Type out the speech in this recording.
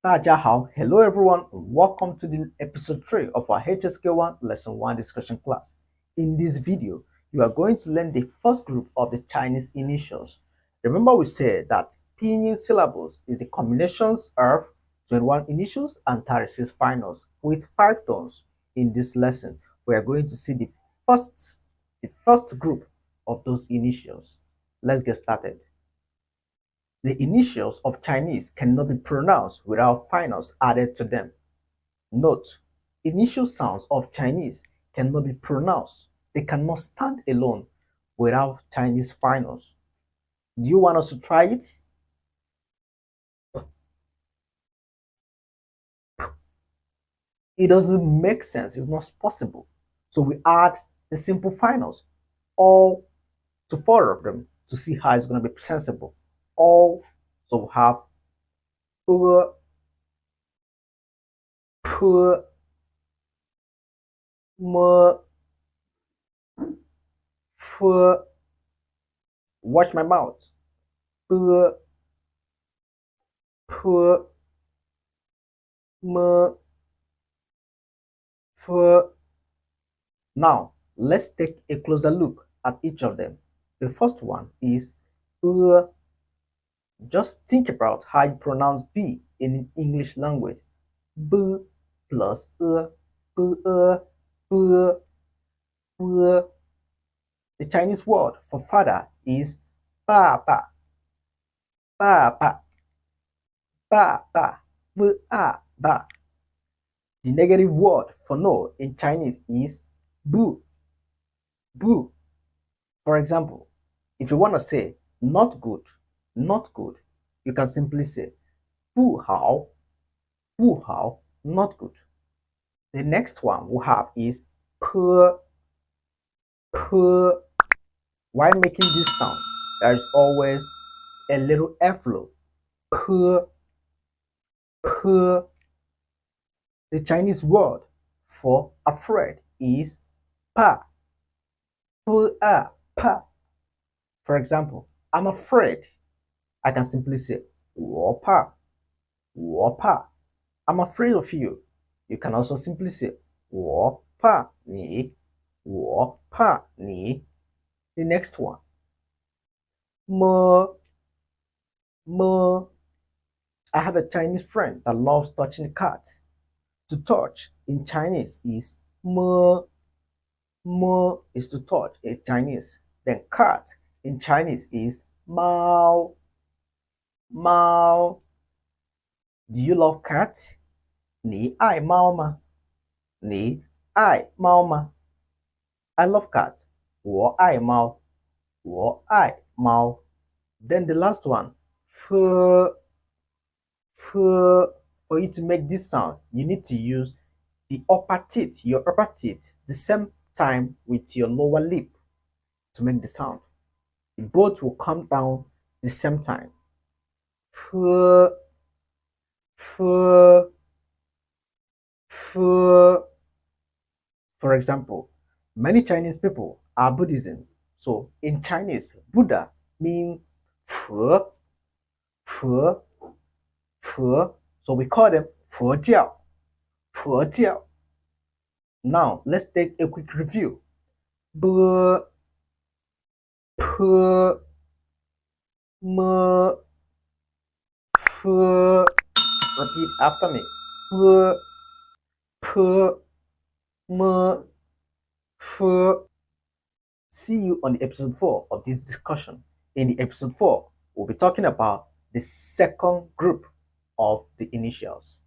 大家好, hello everyone, and welcome to the episode 3 of our HSK1 Lesson 1 discussion class. In this video, you are going to learn the first group of the Chinese initials. Remember we said that pinyin syllables is a combination of 21 initials and 36 finals with 5 tones. In this lesson, we are going to see the first group of those initials. Let's get started. The initials of Chinese cannot be pronounced without finals added to them. Note: initial sounds of Chinese cannot be pronounced. They cannot stand alone without Chinese finals. Do you want us to try it? It doesn't make sense. It's not possible. So we add the simple finals, all to 4 of them, to see how it's going to be sensible. All, so we have p, m, f. Watch my mouth. P, p, m, f. Now, let's take a closer look at each of them. The first one is just think about how you pronounce B in English language. B plus B, B, B. The Chinese word for father is ba ba, ba ba, ba ba, ba. The negative word for no in Chinese is bu, bu. For example, if you want to say not good, you can simply say bu hao, not good. The next one we have is p, p. While making this sound, there is always a little airflow. P, p. The Chinese word for afraid is pa, pa. For example, I'm afraid. I can simply say 我怕, 我怕. I'm afraid of you. You can also simply say 我怕你, 我怕你. The next one, me, me. I have a Chinese friend that loves touching the cat. To touch in Chinese is me. Me is to touch in Chinese. Then cat in Chinese is mao, mao. Do you love cats? 你爱猫吗？你爱猫吗？ I love cats. 我爱猫，我爱猫。Then the last one, f, f. For you to make this sound, you need to use the upper teeth, your upper teeth, the same time with your lower lip to make the sound. Both will come down the same time. F, f, f. For example, many Chinese people are Buddhism. So in Chinese, Buddha means f, f, f. So we call them 佛教, 佛教. Now let's take a quick review. B, p, m, f. Repeat after me. B, p, m, f. See you on the episode 4 of this discussion. In the episode 4, we'll be talking about the second group of the initials.